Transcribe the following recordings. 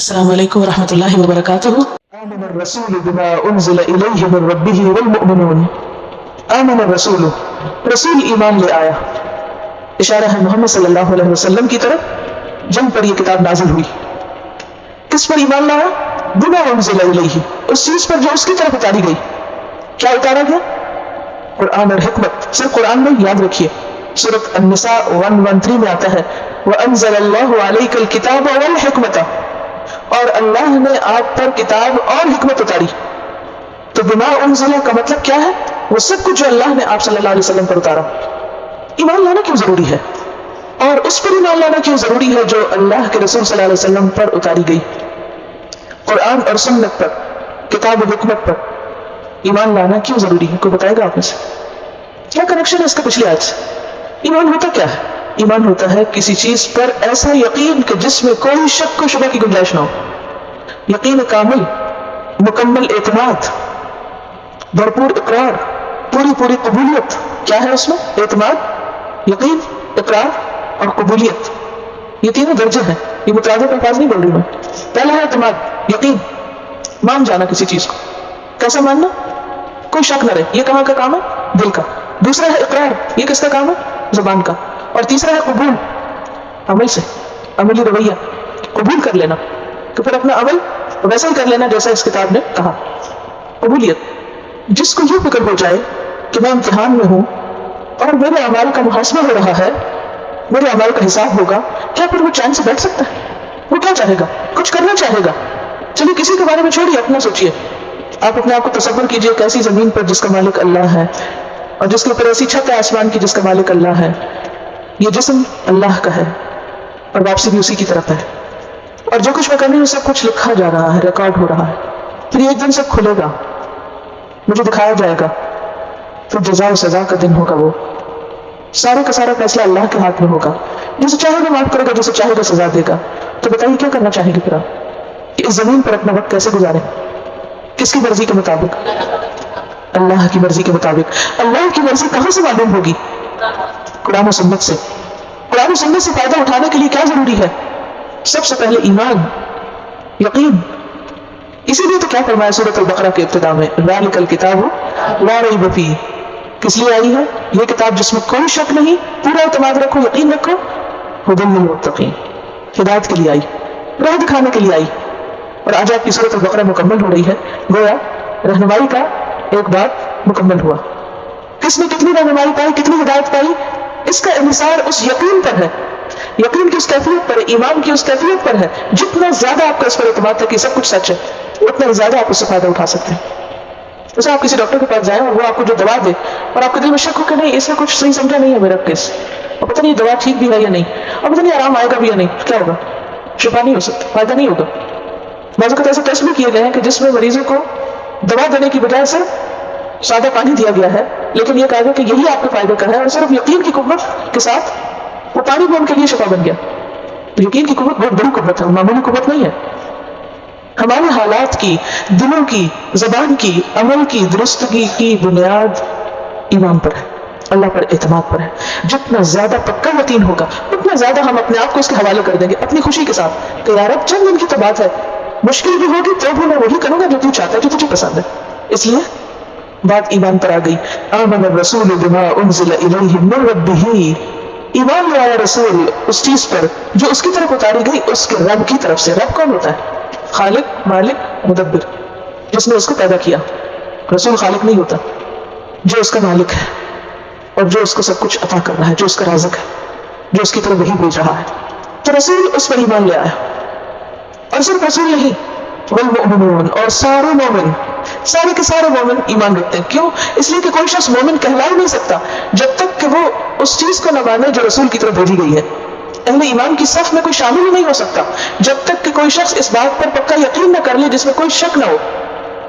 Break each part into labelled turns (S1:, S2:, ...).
S1: السلام علیکم ورحمۃ اللہ وبرکاتہ۔ آمن الرسول بما انزل الیہ من ربہ والمؤمنون۔ آمن الرسول، رسول ایمان لے آیا، اشارہ ہے محمد صلی اللہ علیہ وسلم کی طرف جن پر یہ کتاب نازل ہوئی۔ کس پر ایمان لایا؟ بما انزل الیہ، اس چیز پر جو اس کی طرف اتاری گئی۔ کیا اتارا گیا؟ قرآن اور حکمت۔ صرف قرآن میں یاد رکھیے، سورۃ النساء 113 میں آتا ہے وَأَنزَلَ اللَّهُ عَلَيْكَ الْكِتَابَ وَالْحِكْمَةَ، اور اللہ نے آپ پر کتاب اور حکمت اتاری۔ تو بما انزل کا مطلب کیا ہے؟ وہ سب کچھ جو اللہ نے آپ صلی اللہ علیہ وسلم پر اتارا۔ ایمان لانا کیوں ضروری ہے؟ اور اس پر ایمان لانا کیوں ضروری ہے جو اللہ کے رسول صلی اللہ علیہ وسلم پر اتاری گئی؟ قرآن اور سنت پر، کتاب و حکمت پر ایمان لانا کیوں ضروری ہے؟ کوئی بتائے گا آپ میں سے؟ کیا کنیکشن ہے اس کا پچھلی آیت سے؟ ایمان ہوتا کیا ہے؟ ایمان ہوتا ہے کسی چیز پر ایسا یقین کہ جس میں کوئی شک و شبہ کی گنجائش نہ ہو، یقین کامل، مکمل اعتماد، بھرپور اقرار، پوری قبولیت۔ کیا ہے اس میں؟ اعتماد، یقین، اقرار اور قبولیت۔ یہ تینوں درجے ہیں، یہ مترادف الفاظ نہیں بول رہی میں۔ پہلا ہے اعتماد، یقین، مان جانا کسی چیز کو۔ کیسا ماننا؟ کوئی شک نہ رہے، یہ کہاں کا کام ہے؟ دل کا۔ دوسرا ہے اقرار، یہ کس کا کام ہے؟ زبان کا۔ اور تیسرا ہے قبول، عمل سے، عملی رویہ، قبول کر لینا کہ پھر اپنا عمل ویسا ہی کر لینا جیسا اس کتاب نے کہا۔ قبولیت، جس کو یہ فکر ہو جائے کہ میں امتحان میں ہوں اور میرے اعمال کا محاسبہ ہو رہا ہے، میرے اعمال کا حساب ہوگا، کیا پھر وہ چین سے بیٹھ سکتا ہے؟ وہ کیا چاہے گا؟ کچھ کرنا چاہے گا۔ چلیے کسی کے بارے میں چھوڑیے، اپنا سوچیے۔ آپ اپنے آپ کو تصور کیجئے کہ ایسی زمین پر جس کا مالک اللہ ہے، اور جس کے اوپر ایسی چھت ہے آسمان کی جس کا مالک اللہ ہے، یہ جسم اللہ کا ہے اور واپسی بھی اسی کی طرف ہے، اور جو کچھ میں کرنی ہوں سب کچھ لکھا جا رہا ہے، ریکارڈ ہو رہا ہے۔ پھر ایک دن سب کھلے گا، مجھے دکھایا جائے گا، پھر جزا و سزا کا دن ہوگا۔ وہ سارے کا سارا فیصلہ اللہ کے ہاتھ میں ہوگا، جسے چاہے گا معاف کرے گا، جسے چاہے گا سزا دے گا۔ تو بتائیے کیا کرنا چاہیں گے پھر آپ کہ اس زمین پر اپنا وقت کیسے گزاریں؟ کس کی مرضی کے مطابق؟ اللہ کی مرضی کے مطابق۔ اللہ کی مرضی کہاں سے معلوم ہوگی؟ قرآن و سنت سے۔ قرآن و سنت سے فائدہ اٹھانے کے لیے کیا ضروری ہے؟ سب سے پہلے ایمان، یقین۔ اسی لیے تو کیا فرمایا سورۃ البقرہ کے ابتدا میں ذالک الکتاب لا ریب فیہ، کس لیے آئی ہے یہ کتاب جس میں کوئی شک نہیں؟ پورا اعتماد رکھو، یقین رکھو۔ ھدی للمتقین، ہدایت کے لیے آئی، راہ دکھانے کے لیے آئی۔ اور آج آپ کی سورۃ البقرہ مکمل ہو رہی ہے، گویا رہنمائی کا ایک بات مکمل ہوا۔ کس نے کتنی رہنمائی پائی، کتنی ہدایت پائی؟ اس کا انحصار اس یقین پر ہے، یقین کی اس کیفیت پر ہے، ایمان کی اس کیفیت پر ہے۔ جتنا زیادہ آپ کا اس پر اعتماد ہے کہ سب کچھ سچ ہے، اتنا زیادہ آپ اس سے فائدہ اٹھا سکتے ہیں۔ جیسے آپ کسی ڈاکٹر کے پاس جائیں اور وہ آپ کو جو دوا دے اور آپ کے دل میں شک ہو کہ نہیں اس میں کچھ صحیح سمجھا نہیں ہے میرا کیس، اور پتہ نہیں دوا ٹھیک بھی ہے یا نہیں، اور پتہ نہیں آرام آئے گا بھی یا نہیں، کیا ہوگا؟ شفا نہیں ہو سکتا، فائدہ نہیں ہوگا۔ بعض اوقات ایسے ٹیسٹ بھی کیے گئے ہیں کہ جس میں مریضوں کو دوا دینے کی بجائے صرف سادہ پانی دیا گیا ہے، لیکن یہ کہا گیا کہ یہی آپ کے فائدے کا ہے، اور صرف یقین کی قوت کے ساتھ وہ پانی بھی ان کے لیے شفا بن گیا۔ تو یقین کی قوت بہت بڑی قوت ہے، معمولی قوت نہیں ہے۔ ہمارے حالات کی، دلوں کی، زبان کی، عمل کی درستگی کی بنیاد ایمان پر ہے، اللہ پر اعتماد پر ہے۔ جتنا زیادہ پکا یقین ہوگا اتنا زیادہ ہم اپنے آپ کو اس کے حوالے کر دیں گے اپنی خوشی کے ساتھ کہ یار اب چند دن کی تو بات ہے، مشکل بھی ہوگی تو بھی میں وہی کروں گا جو تو چاہتا ہے، جو تجھے پسند ہے۔ اس لیے بات ایمان پر آ گئی۔ آمن الرسول بما انزل الیہ من ربہ، ایمان لے آیا رسول اس چیز پر جو اس کی طرف اتاری گئی اس کے رب کی طرف سے۔ رب کون ہوتا ہے؟ خالق، مالک، مدبر، جس نے اس کو پیدا کیا۔ رسول خالق نہیں ہوتا، جو اس کا مالک ہے اور جو اس کو سب کچھ عطا کر رہا ہے، جو اس کا رازق ہے، جو اس کی طرف وحی بھیج رہا ہے۔ تو رسول اس پر ایمان لے آیا، اور صرف رسول نہیں، والمؤمنون، اور سارے مومن، سارے کے سارے مومن ایمان رکھتے ہیں۔ کیوں؟ اس لیے کہ کوئی شخص مومن کہلا ہی نہیں سکتا جب تک کہ وہ اس چیز کو نہ مانے جو رسول کی طرف بھیجی گئی ہے۔ اہل ایمان کی صف میں کوئی شامل ہی نہیں ہو سکتا جب تک کہ کوئی شخص اس بات پر پکا یقین نہ کر لے جس میں کوئی شک نہ ہو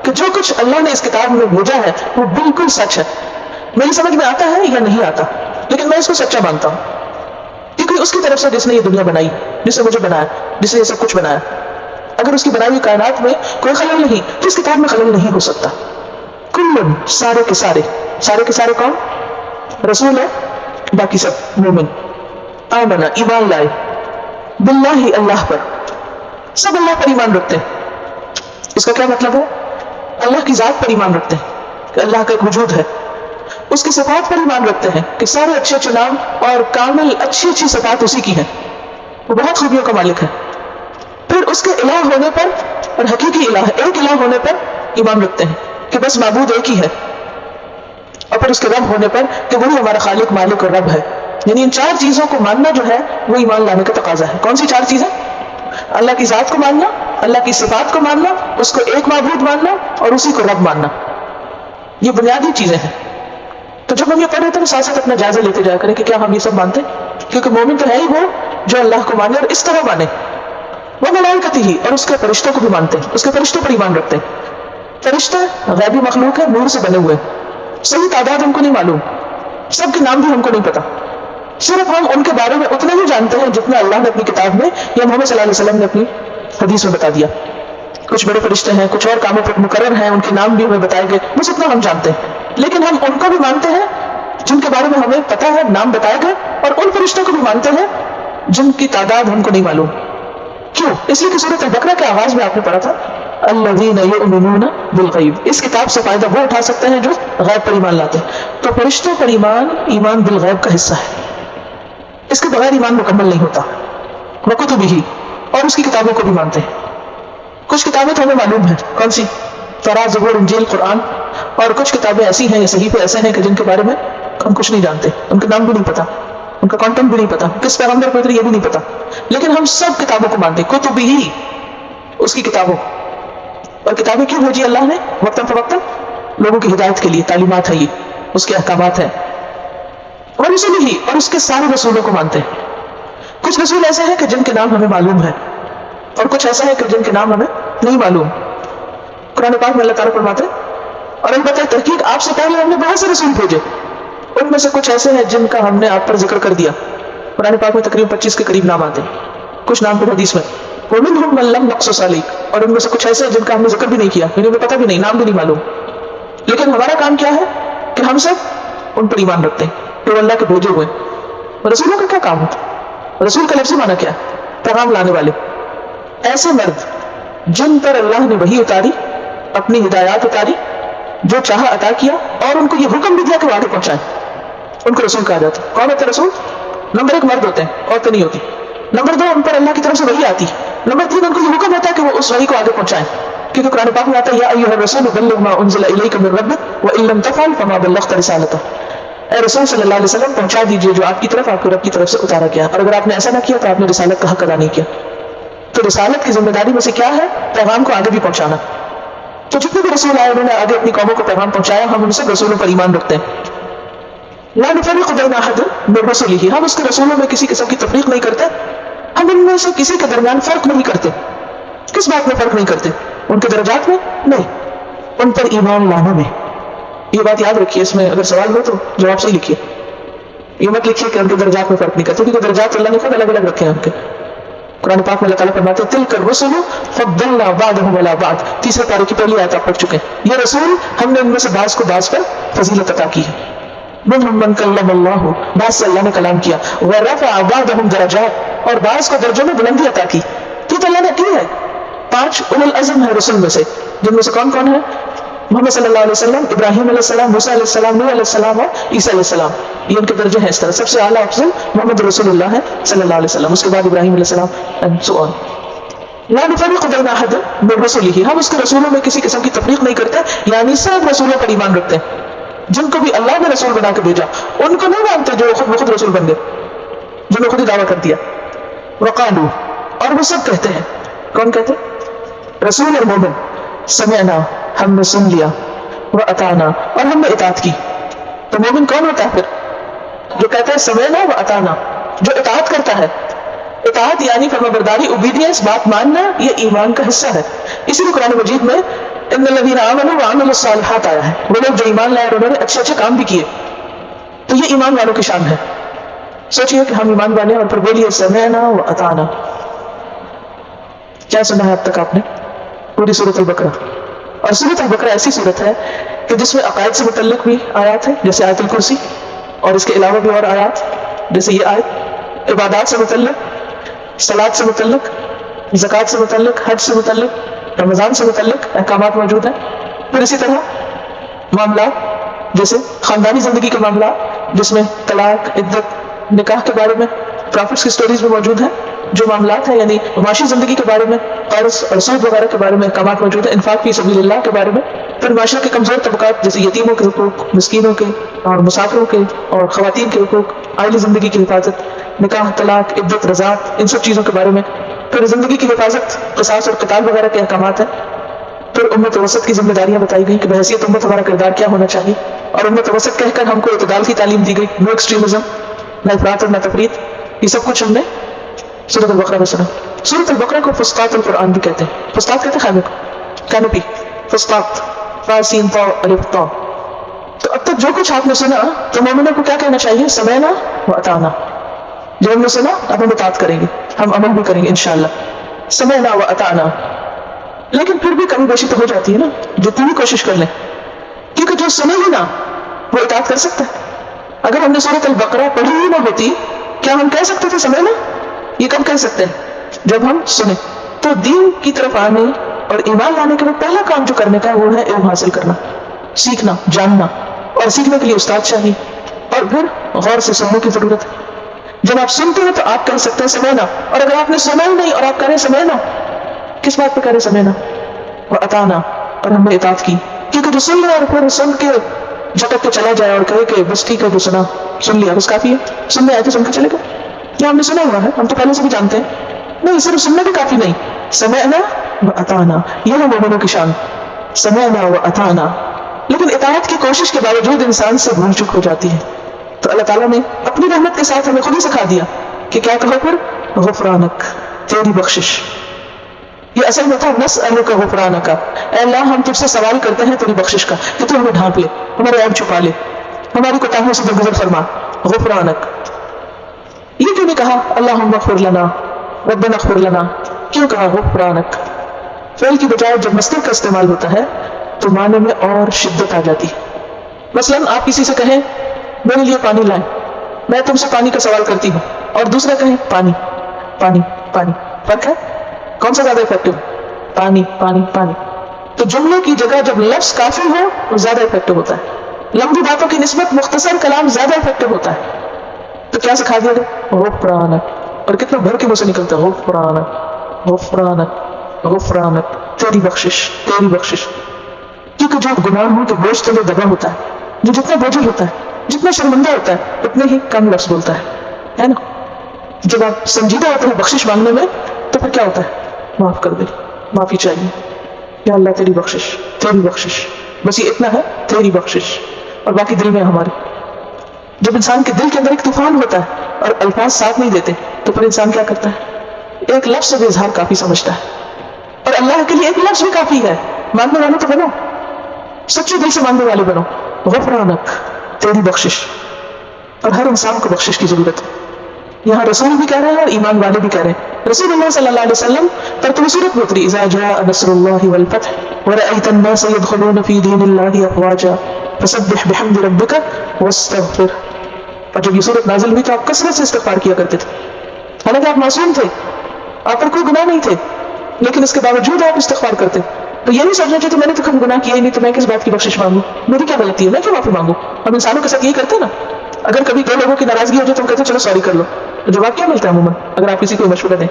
S1: کہ جو کچھ اللہ نے اس کتاب میں بھیجا ہے وہ بالکل سچ ہے۔ میری سمجھ میں آتا ہے یا نہیں آتا، لیکن میں اس کو سچا مانتا ہوں، کیونکہ اس کی طرف سے جس نے یہ دنیا بنائی، جس نے مجھے بنایا، جس نے یہ سب کچھ بنایا، اگر اس کی بنائی ہوئی کائنات میں کوئی خلل نہیں تو اس کتاب میں خلل نہیں ہو سکتا۔ کل، سارے کے سارے، سارے کے سارے کون؟ رسول ہے، باقی سب مومن۔ آمنا، ایمان لائے، باللہ، اللہ پر، सब अल्लाह पर ईमान रखते हैं। इसका क्या मतलब है? अल्लाह की जात पर ईमान रखते हैं कि अल्लाह का एक वजूद है, उसकी सिफात पर ईमान रखते हैं कि सारे अच्छे अच्छे नाम और कामिल अच्छी अच्छी सिफात उसी की है, वो बहुत खूबियों का मालिक है। फिर उसके इलाह होने पर और हकीकी इलाह, एक इलाह होने पर ईमान रखते हैं कि बस माबूद एक ही है, और फिर उसके रब होने पर कि वही हमारा खालिक मालिक और रब है। यानी इन चार चीजों को मानना जो है वो ईमान लाने का तकाजा है। कौन सी चार चीजें? अल्लाह की जात को मानना, अल्लाह की सिफात को मानना, उसको एक माबूद मानना और उसी को रब मानना। ये बुनियादी चीजें हैं। तो जब हम ये पढ़ रहे थे तो साथ साथ अपना जायजा लेते जाया करें कि क्या हम ये सब मानते हैं, क्योंकि मोमिन तो है ही वो जो अल्लाह को माने और इस तरह माने। वो मलाइकती ही, और उसके फरिश्तों को भी मानते हैं, उसके फरिश्तों पर ईमान रखते हैं। फरिश्ते गैबी मखलूक है, नूर से बने हुए, सही तादाद हमको नहीं मालूम, सबके नाम भी हमको नहीं पता, सिर्फ हम उनके बारे में उतना ही जानते हैं जितना अल्लाह ने अपनी किताब में या मोहम्मद सल्लल्लाहु अलैहि वसल्लम ने अपनी हदीस में बता दिया। कुछ बड़े फरिश्ते हैं, कुछ और कामों पर मुकर्रर हैं, उनके नाम भी हमें बताए गए, बस इतना हम जानते हैं। लेकिन हम उनको भी मानते हैं जिनके बारे में हमें पता है, नाम बताए गए, और उन फरिश्तों को भी मानते हैं जिनकी तादाद हमको नहीं मालूम। क्यों? इसलिए कि सूरत अल-बकरा के आगाज में आपने पढ़ा था अल्लज़ीना युमिनूना बिल गैब। इस किताब से फायदा वो उठा सकते हैं जो गैब पर ईमान लाते हैं। तो फरिश्तों पर ईमान, ईमान बिल गैब का हिस्सा है, इसके बगैर ईमान मुकम्मल नहीं होता। वकुतुबिही, और उसकी किताबों को भी मानते हैं। कुछ किताबें तो हमें मालूम है, कौन सी? तौरात, ज़बूर, इंजील, कुरान, और कुछ किताबें ऐसी हैं, सहीफे ऐसे हैं कि जिनके बारे में हम कुछ नहीं जानते, उनके नाम भी नहीं पता, उनका कंटेंट भी नहीं पता, किस पैगंबर पर उतरी ये भी नहीं पता, लेकिन हम सब किताबों को मानते हैं। कुतुबिही, उसकी किताबों। और किताबें क्यों भेजी अल्लाह ने? वक्तन फवक्तन, लोगों की हिदायत के लिए, तालीमात है ये, उसके अहकामात हैं। और रसूलिही, और उसके सारे रसूलों को मानते हैं। कुछ रसूल ऐसे हैं कि जिनके नाम हमें मालूम है, और कुछ ऐसा है कि जिनके नाम हमें नहीं मालूम। कुरान पाक में अल्लाह ताला फरमाते हैं, और अलबत्ता तहकीक आपसे पहले हमने बहुत से रसूल भेजे, उनमें से कुछ ऐसे हैं जिनका हमने आप पर जिक्र कर दिया। कुरान पाक में तकरीबन 25 के करीब नाम आते हैं, कुछ नाम फिर हदीस में। वमिनहुम मन लम नक़्सुस अलैक, और उनमें से कुछ ऐसे हैं जिनका हमने जिक्र भी नहीं किया, यानी हमें पता भी नहीं, नाम भी नहीं मालूम। लेकिन हमारा काम क्या है कि हम सब उन पर ईमान रखते हैं, तो अल्लाह के भेजे हुए। रसूलों का क्या काम होता है? रसूल का लफ्ज़ी माना क्या है? पैगाम लाने वाले। ऐसे मर्द जिन पर अल्लाह ने वही उतारी, अपनी हिदायत उतारी, जो चाहा अता किया, और उनको ये हुक्म भी दिया कि वो आगे पहुंचाए, उनको रसूल कहा जाता है। कौन होते रसूल? नंबर 1 मर्द होते हैं, औरतें नहीं होती। नंबर 2 उन पर अल्लाह की तरफ से वही आती है। नंबर 3 उनको ये हुक्म होता है कि वो उस वही को आगे पहुंचाएं, क्योंकि कुरान पाक में आता है या अय्युहर रसूल बल्लिग मा उनज़िला इलैका मिन रब्बिक व इन लम तफ़अल फमा बल्लग़्ता रिसालतह। ऐ रसूल सल्लल्लाहु अलैहि वसल्लम, पहुंचा दीजिए जो आपकी तरफ, आपके रब की तरफ से उतारा गया, और अगर आपने ऐसा ना किया तो आपने रिसालत का हक अदा नहीं किया। तो रिसालत की जिम्मेदारी में से क्या है? पैगाम को आगे भी पहुंचाना। तो जितने भी रसूल आए उन्होंने आगे अपनी कौमों को पैगाम पहुंचाया, हम उन सब रसूलों पर ईमान रखते हैं। ला नुफ़र्रिक़ु बैना अहदिन मिन रुसुलिही, हम उसके रसूलों में किसी किस्म की तफरीक नहीं करते, हम उनमें से किसी के दरमियान फर्क नहीं करते। किस बात में फर्क नहीं करते? उनके दर्जात में नहीं, उन पर ईमान लाने में। ये बात याद रखिए, इसमें अगर सवाल हो तो जवाब सही लिखिए। ये मत लिखिए कि उनके दर्जात में फर्क नहीं करते, क्योंकि दर्जात अल्लाह ने खुद अलग अलग रखे हैं उनके। कुरान पाक में अल्लाह ताला फरमाते हैं तिलकर रुसुलु फद्दलना बअदहुम अला बअद, तीसरे पारे की पहली आयत आप पढ़ चुके हैं। ये रसूल हमने उनमें से बाज़ को बाज़ पर फजीलत अता की है। मिनहुम मन कल्लमल्लाहु, बाज़ से अल्लाह ने कलाम किया, व रफ़अ बअदहुम दरजात, और बाज़ को दर्जों में बुलंदी अता की। तो अल्लाह ने की है। 5 उलुल अज़्म है रसूल में से, जिनमें से कौन कौन है? मोहम्मद सल्लल्लाहु अलैहि वसल्लम, इब्राहीम अलैहिस्सलाम, मूसा अलैहिस्सलाम, नूह अलैहिस्सलाम और ईसा अलैहिस्सलाम। ये उनके दर्जे हैं इस तरह। सबसे आला अफजल मोहम्मद रसूलुल्लाह है सल्लल्लाहु अलैहि वसल्लम, उसके बाद इब्राहीम अलैहिस्सलाम एंड सो ऑन। ला नुफ़र्रिक़ु बैना अहदिन मिन रुसुलिही, हम उसके रसूलों में किसी किस्म की तफरीक नहीं करते, यानी सब रसूलों पर ईमान रखते हैं। जिनको भी अल्लाह ने रसूल बना के भेजा उनको नहीं मानते जो खुद रसूल बन गए, जिन्होंने खुद ही दावा कर दिया। वक़ालू, और वो सब कहते हैं, कौन कहते? रसूल और मोमिन, समिअना, हमने सुन लिया, व अताना, और हमने इताअत की। तो मोमिन कौन होता है फिर? जो कहता है समिअना व अताना, जो इताअत करता है। इताअत यानी फरमाबरदारी, ओबीडियंस, बात मानना, ये ईमान का हिस्सा है। इसीलिए कुरान मजीद में इन्नल्लज़ीना आमनू व अमिलुस सालिहात आया है, वो लोग जो ईमान लाए और उन्होंने अच्छे अच्छे काम भी किए। तो ये ईमान वालों की शान है। सोचिए कि हम ईमान वाले और फिर बोलिए समिअना व अताना। क्या सुना है अब तक आपने? पूरी सूरत अल-बकरा। और सूरत अल-बकरा ऐसी सूरत है कि जिसमें अकायद से मुतल्लिक भी आयात है, जैसे आयतुल कुर्सी, और इसके अलावा भी और आयात, जैसे ये आयत, इबादत से मुतल्लिक, सलात से मुतल्लिक, ज़कात से मुतल्लिक, हज से मुतल्लिक, रमज़ान से मुतल्लिक अहकामात मौजूद हैं। फिर इसी तरह मामला जैसे ख़ानदानी ज़िंदगी के मामला जिसमें तलाक, इद्दत, निकाह के बारे में प्रॉफिट्स की स्टोरीज में मौजूद हैं। जो मामलात हैं यानी माशी ज़िंदगी के बारे में, कर्ज़ और सूद वगैरह के बारे में अहकामात मौजूद हैं। इन्फाक फी सबीलिल्लाह के बारे में। फिर माशरे के कमज़ोर तबकात जैसे यतीमों के हुकूक, मिस्कीनों के और मुसाफिरों के और ख़वातीन के हुकूक, आइली ज़िंदगी की हिफाजत, निकाह, तलाक, इद्दत, रज़ात, इन सब चीज़ों के बारे में। फिर ज़िंदगी की हिफाजत, क़िसास और क़िताल वगैरह के अहकामात हैं। फिर उम्मत वसत की जिम्मेदारियाँ बताई गई कि बहैसियत उम्मत हमारा किरदार क्या होना चाहिए, और उम्मत वसत कहकर हमको इत्तेदाल की तालीम दी गई, नो एक्सट्रीमिज्म, न इफ़रात और न तफरीत। ये सब कुछ हमने सूरत अल-बक़रा में सुना। सूरत अल-बक़रा को फुस्तात अल-कुरान भी कहते हैं। फुस्तात कहते हैं खाने को, कैनोपी, फुस्तात, फा सीन ता अलिफ ता। तो अब तक जो कुछ आपने सुना तो मोमिनों को क्या कहना चाहिए? समयना व अताना। जो हमने सुना अब हम इताअत करेंगे, हम अमल भी करेंगे इंशाअल्लाह। समयना व अताना। लेकिन फिर भी कमी बेशी तो हो जाती है ना, जितनी भी कोशिश कर लें, क्योंकि जो सुने ही ना वो इताअत कर सकता है। अगर हमने सूरत अल-बक़रा पढ़ी ही ना होती, क्या हम कह सकते थे समझना? ये कब कह सकते हैं? जब हम सुने। तो दीन की तरफ आने और ईमान लाने के बाद पहला काम जो करने का है वो है इल्म हासिल करना, सीखना, जानना। और सीखने के लिए उस्ताद चाहिए, और फिर गौर से सुनने की जरूरत है। जब आप सुनते हैं तो आप कह सकते हैं समझना, और अगर आपने सुना ही नहीं और आप कह रहे समझना, किस बात पे कह रहे समझना? और अताना, और हमने इताअत की। क्योंकि जो सुन लिया और फिर सुन के झटक के चला जाए और कहे कि बस ठीक है जो सुना सुन लिया बस काफी है, सुनने आए तो सुन के चले गए, या हमने सुना हुआ है, हम तो पहले से भी जानते हैं। नहीं, सिर्फ सुनना भी काफी नहीं, समझना व अताना, यह है मोमिनों की शान, समझना व अताना। लेकिन इताअत की कोशिश के बावजूद इंसान से भूल चूक हो जाती है। तो अल्लाह ताला ने अपनी रहमत के साथ हमें खुद ही सिखा दिया कि क्या कहो फिर? गुफरानक, तेरी बख्शिश। ये असल में था नस्अलुका गुफरानका, ऐ अल्लाह हम तुझसे सवाल करते हैं तेरी बख्शिश का कि तू हमें ढांप ले, हमारे ऐब छुपा ले, हमारी कोताहियों से दरगुजर फरमा। गुफरानक, ये क्यों नहीं कहा अल्लाहुम्मा ग़फ़िर लना, रब्बना ग़फ़िर लना? क्यों कहा गुफरानक? फ़िल की बजाय जब मस्दर का इस्तेमाल होता है तो माने में और शिद्दत आ जाती है। मसलन आप किसी से कहें मेरे लिए पानी लाएं, मैं तुमसे पानी का सवाल करती हूँ, और दूसरा कहें पानी पानी पानी, फर्क है? कौन सा ज्यादा इफेक्टिव? पानी पानी पानी। तो जुमले की जगह जब लफ्ज काफी हो वो ज्यादा इफेक्टिव होता है। लंबी बातों की निस्बत मुख्तसर कलाम ज्यादा इफेक्टिव होता है। तो क्या सिखा दिया गया? गुफरानक, और कितना भर के मुंह से निकलता है गुफरानक गुफरानक गुफरानक, तेरी बख्शिश तेरी बख्शिश। क्योंकि जो गुनाहों के बोझ तले दबा होता है, जो जितना बोझल होता है, जितना शर्मिंदा होता है, उतने ही कम लफ्ज बोलता है ना? जब आप संजीदा होते हैं बख्शिश मांगने में तो फिर क्या होता है? माफ कर दे, माफी चाहिए, या अल्लाह तेरी बख्शिश तेरी बख्शिश, बस ये इतना है, तेरी बख्शिश, और बाकी दिल में हमारे। जब इंसान के दिल के अंदर एक तूफान होता है और अल्फाज साथ नहीं देते तो फिर इंसान क्या करता है? एक लफ्ज से भी इजहार काफी समझता है, और अल्लाह के लिए एक लफ्ज भी काफी है। मांगने वाले तो बनो, सच्चे दिल से मांगने वाले बनो। गुफरानक, तेरी बख्शिश, और हर इंसान को बख्शिश की जरूरत है। यहाँ रसूल भी कह रहे हैं और ईमान वाले भी कह रहे हैं। रसूलुल्लाह सल्लल्लाहु अलैहि वसल्लम पर तो सूरत उतरी, इज़ा जाअ नस्रुल्लाहि वल फत्ह व रअयत अन्नास यदखुलून फी दीनिल्लाहि अफ़वाजा फसब्बिह बिहम्दि रब्बिका वस्तगफिर। और जब ये सूरत नाजिल हुई तो आप कसरत से इस्तिग़फ़ार किया करते थे। हालांकि आप मासूम थे, आप पर कोई गुनाह नहीं थे, लेकिन इसके बावजूद आप इस्तिग़फ़ार करते। तो ये नहीं समझना चाहिए तो मैंने तो कभी गुनाह किया ही नहीं, तो मैं किस बात की बख्शिश मांगू, मेरी क्या गलती है, मैं क्यों माफी मांगू? हम इंसानों के साथ यही करते हैं ना। अगर कभी दो लोगों की नाराजगी हो जाए तो हम कहते हैं चलो सॉरी कर लो, तो जवाब क्या मिलता है अमूमन? अगर आप किसी को मशवरा दें,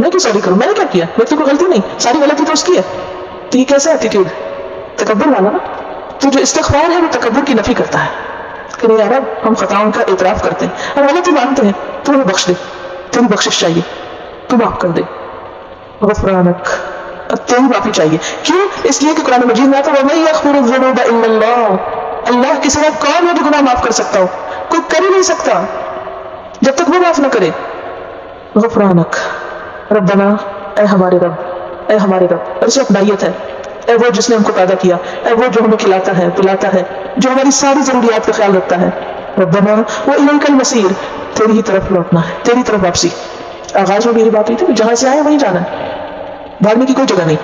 S1: मैं क्यों सॉरी करूं, मैंने क्या किया, मेरी तो कोई गलती नहीं, सारी गलती तो उसकी है। तो ये कैसा एटीट्यूड? तकब्बुर वाला ना। तो जो इस्तिग़फ़ार है वो तकब्बुर की नफी करता है कि नहीं यार हम खताओं का इतराफ करते हैं और गलती मानते हैं, तो हमें बख्श दे, तेरी बख्शिश चाहिए, तू माफ कर दे। गुफ़रानक, तेरी माफी चाहिए। क्यों? इसलिए कि कुरान मजीद में आता है वमन यग़फ़िरु ज़ुनूबा इल्लल्लाह, अल्लाह के सिवा कौन है जो गुनाह माफ कर सकता हो? कोई कर ही नहीं सकता जब तक वो माफ न करे। गुफ़रानक, रब्बना, ऐ हमारे रब, ऐ हमारे रब, और इसे अपनाइयत है, ऐ वो जिसने हमको पैदा किया, ऐ वो जो हमें खिलाता है पिलाता है, जो हमारी सारी जरूरियात का ख्याल रखता है। रब्बना व इलैकल मसीर, तेरी ही तरफ लौटना है, तेरी तरफ वापसी। आगाज में मेरी बात हुई थी, जहां से आए वहीं जाना है, भागने की कोई जगह नहीं,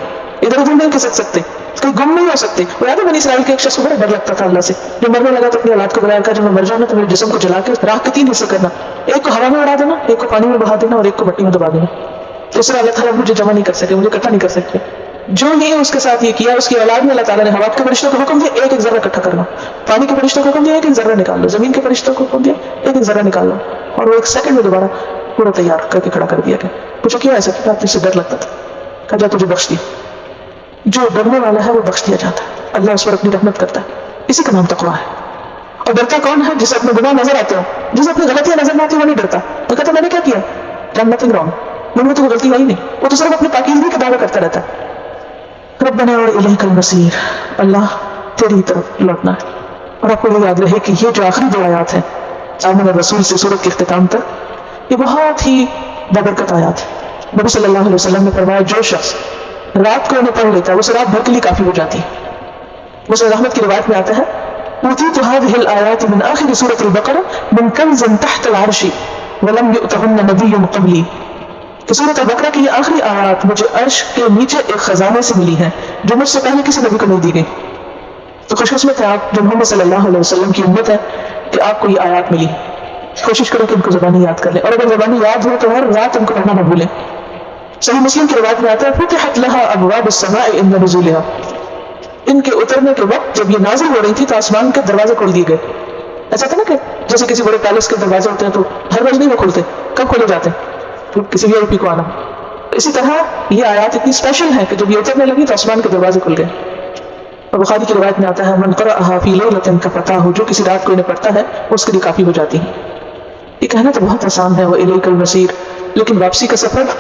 S1: इधर उधर नहीं खिसक सकते, कहीं गुम नहीं हो सकते। वो याद है बनी इसराइल के एक शख्स को बड़ा डर लगता था अल्लाह से, जो मरने लगा तो अपनी औलाद को बुलाया, जब मैं मर जाऊंगा तो मेरे जिस्म को जला के राख के 3 हिस्से करना, एक को हवा में उड़ा देना, एक को पानी में बहा देना और एक को मिट्टी में दबा देना। दूसरा अल्लाह ताला मुझे जमा नहीं कर सके, मुझे इकट्ठा नहीं कर सकते। जो ये उसके साथ ये किया, उसकी औलाद में अल्लाह ताला ने हवा के फरिश्तों को हुक्म दिया एक एक जर्रा इकट्ठा करना, पानी के फरिश्तों को हुक्म दिया एक एक जर्रा निकाल लो, जमीन के फरिश्तों को हुक्म दिया एक एक जर्रा निकाल लो, और वो एक सेकंड में दोबारा पूरा तैयार करके खड़ा कर दिया गया। पूछो क्यों ऐसा किया? तुझसे डर लगता था, कहा जा तुझे बख्श दिया। जो डरने वाला है वो बख्श दिया जाता है, अल्लाह उस पर अपनी रहमत करता है, इसी का नाम तकवा है। और डरता कौन है? जिसे अपने गुनाह नजर आते हो, जिसे अपनी गलतियां नजर नहीं आती वो नहीं डरता। वो कहता मैंने क्या किया, डन नथिंग रॉन्ग, मुझे तो गलती आई नहीं, वो तो सिर्फ अपनी पाकीज़गी का दावा करता रहता है। रब्बना व इलैकल मसीर, अल्लाह तेरी तरफ लौटना है। और आपको ये याद रहे कि ये जो आखिरी दो आयात हैं आमन रसूल से सूरत के इख्तिताम तक, ये बहुत ही बबरकत आयात है। नबी सल्लल्लाहु अलैहि वसल्लम ने फरमाया जो शख्स रात को उन्हें पढ़ लेता है उसे रात भर के लिए काफी हो जाती है। मुस्लिम अहमद की रिवायत में आता है ऊतीतु हाज़िहिल आयात मिन आखिर सूरतिल बकरा मिन कंज़िन तहतल अर्शी वलम युअतहुन्ना नबिय्युन क़ब्ली, कि सूरत बकरा की ये आखिरी आयत मुझे अर्श के नीचे एक खजाने से मिली है जो मुझसे पहले किसी नबी को नहीं दी गई। तो खुशकिस्मत है आप जो मोहम्मद सल्लल्लाहु अलैहि वसल्लम की उम्मत है कि आपको ये आयत मिली। कोशिश करो कि इनको ज़बानी याद कर लें, और अगर ज़बानी याद हो तो हर रात इनको पढ़ना न भूलें। सही मुस्लिम की रिवायत में आता है फुतिहत लहा अबवाबुस समाई इंद नुज़ूलिहा, इनके उतरने के वक्त जब ये नाज़िल हो रही थी तो आसमान के दरवाजे खोल दिए गए। ऐसा था ना कि जैसे किसी बड़े पैलेस के दरवाजे होते हैं तो हर रोज नहीं वो खुलते, कब खोले जाते हैं तो किसी वीआईपी को आना। इसी तरह ये आयत इतनी स्पेशल है कि जब ये उतरने लगी तो आसमान के दरवाजे खुल गए। और बुखारी की रिवायत में आता है मन क़रअहा फ़ी लैलतिन कफ़ताहु, जो किसी रात को इन्हें पढ़ता है उसके लिए काफ़ी हो जाती है। ये कहना तो बहुत आसान है व इलैकल मसीर, लेकिन वापसी का सफ़र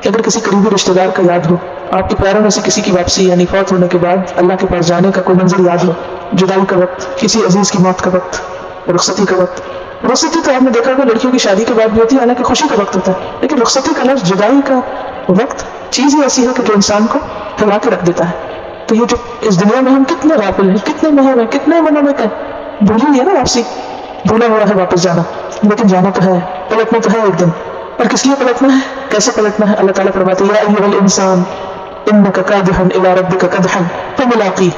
S1: अगर किसी करीबी रिश्तेदार का याद हो, आपके प्यारों में से किसी की वापसी यानी फौत होने के बाद अल्लाह के पास जाने का कोई मंजर याद हो, जुदाई का वक्त, किसी अजीज की मौत का वक्त, रुखसती का वक्त। रुखसती तो आपने देखा होगा लड़कियों की शादी के बाद भी होती है, हालांकि खुशी का वक्त होता है, लेकिन रुखसती का लफ्ज़ जुदाई का वक्त चीज़ ही ऐसी है कि जो इंसान को हिला के रख देता है। तो ये जो इस दुनिया में हम कितने गाफिल हैं, कितने महर हैं, कितने मनोमत हैं, भूल ही है ना वापसी, भूला हुआ है वापस जाना, लेकिन जाना तो है, पलटना तो है एक दिन। और किस लिए पलटना है, कैसे पलटना है? अल्लाह ताला फरमाते हैं या अय्युहल इंसान इन्नका कादिहुन इला रब्बिका कदहन फमुलाक़ीह,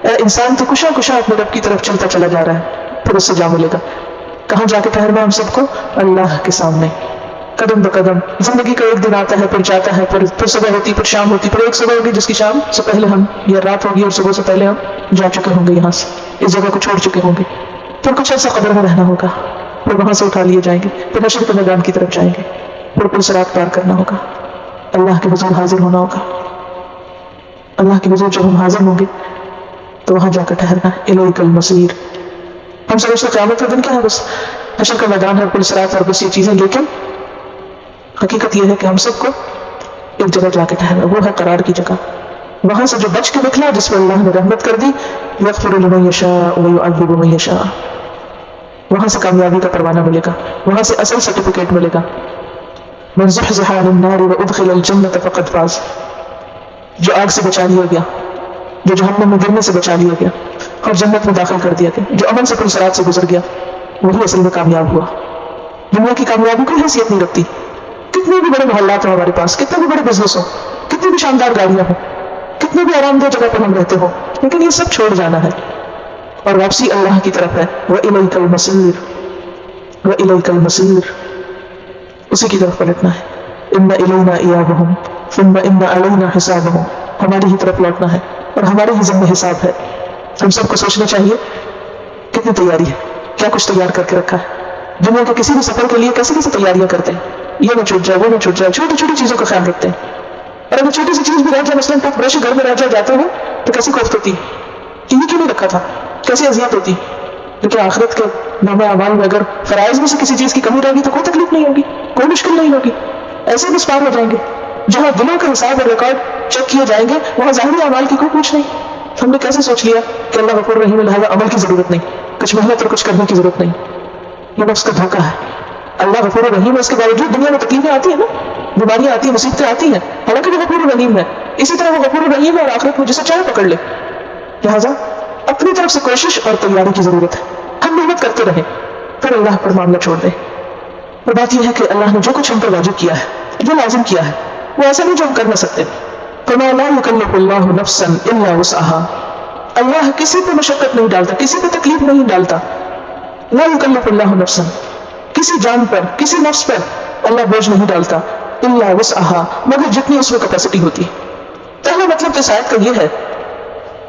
S1: ए इंसान तो कुशा कुशा अपने रब की तरफ चलता चला जा रहा है, फिर उससे जा मिलेगा। कहाँ जाके ठहरना हम सबको? अल्लाह के सामने, कदम ब कदम। जिंदगी का एक दिन आता है फिर जाता है, फिर सुबह होती फिर शाम होती, फिर एक सुबह होगी जिसकी शाम से पहले हम, या रात होगी और सुबह से पहले हम जा चुके होंगे, यहाँ से इस जगह को छोड़ चुके होंगे। फिर कुछ ऐसा कब्र में रहना होगा, फिर वहां से उठा लिए जाएंगे, फिर हश्र के मैदान की तरफ जाएंगे, फिर पुल सिरात पार करना होगा, अल्लाह के हुज़ूर हाजिर होना होगा। अल्लाह के हुज़ूर जब हम हाजिर होंगे तो वहां जाकर ठहरना, इलैकल मसीर। हम समझते क़यामत का दिन क्या है, बस हश्र का मैदान है, पुल सिरात और बस ये चीजें, लेकिन हकीकत यह है कि हम सबको एक जगह जाके ठहरना, वो है करार की जगह। वहां से जो बच के निकला, जिस पर अल्लाह ने रहमत कर दी, यग़फ़िरु लिमन यशाअ व युअज़्ज़िबु मन यशाअ, वहां से कामयाबी का परवाना मिलेगा, वहां से असल सर्टिफिकेट मिलेगा। मन ज़ुहज़िहा अनिन नारि व उदख़िलल जन्नत फ़क़द फ़ाज़, जो आग से बचा लिया गया, जो जहन्नम में गिरने से बचा लिया गया और जन्नत में दाखिल कर दिया गया, जो अमन से पुरसरात से गुजर गया, वही असल में कामयाब हुआ। दुनिया की कामयाबी कोई हैसियत नहीं रखती, कितने भी बड़े मोहल्लात हो हमारे पास, कितने भी बड़े बिजनेस हो, कितनी भी शानदार गाड़ियां हो, कितने भी आरामदेह जगह पर हम रहते हो, लेकिन ये सब छोड़ जाना है और वापसी अल्लाह की तरफ है। व इलैकल मसीर, व इलैकल मसीर, उसी की तरफ पलटना है। इन्ना इलैना इयाबहुम सुम्मा इन्ना अलैना हिसाबहुम, हमारी ही तरफ लौटना है और हमारे ही ज़िम्मे हिसाब है। हम सबको सोचना चाहिए कितनी तैयारी है, क्या कुछ तैयार करके रखा है। दुनिया के किसी भी सफर के लिए कैसे कैसे तैयारियां करते हैं, ये ना छूट जाए, वो ना छूट जाए, छोटी छोटी चीजों का ख्याल रखते हैं। और अगर छोटी सी चीज भी रह जाए, मसलन टूथ ब्रश घर में रह जाए जाते हुए, तो कैसी कोफ्त होती, इन्हीं क्यों नहीं रखा था, कैसी अजियत होती। लेकिन आखिरत के नामे अमाल में अगर फराइज में से किसी चीज की कमी रहेगी तो कोई तकलीफ नहीं होगी, कोई मुश्किल नहीं होगी, ऐसे बस पार हो जाएंगे। जहाँ दिलों का हिसाब और रिकॉर्ड चेक किए जाएंगे, वहाँ ज़ाहिरी अमाल की कोई पूछ नहीं। हमने कैसे सोच लिया कि अल्लाह गफूर रहीम है, लिहाजा अमल की जरूरत नहीं, कुछ मेहनत और कुछ करने की जरूरत नहीं। ये नफ्स का धोखा है। अल्लाह गफूर रहीम है, इसके बावजूद दुनिया में तकलीफें आती है ना, बीमारियां आती है, मुसीबतें आती हैं, हालांकि वो गफूर रहीम है। इसी तरह वो गफूर रहीम है और आखिरत में जिसे चाहे पकड़ ले। लिहाजा अपनी तरफ से कोशिश और तैयारी की जरूरत है। हम मेहनत करते रहें, फिर अल्लाह पर मामला छोड़ दें। और बात यह है कि अल्लाह ने जो कुछ हम पर वाजिब किया है, जो लाजिम किया है, वो ऐसा नहीं जो हम कर न सकते। फमा ला युकल्लिफुल्लाहु नफ्सन इल्ला वुसअहा, अल्लाह किसी पे मशक्कत नहीं डालता, किसी पे तकलीफ नहीं डालता। ला युकल्लिफुल्लाहु नफ्सन, किसी जान पर, किसी नफ्स पर अल्लाह बोझ नहीं डालता इल्ला वुसअहा, मगर जितनी उसमें कैपेसिटी होती है। पहला मतलब तो इस आयत का यह है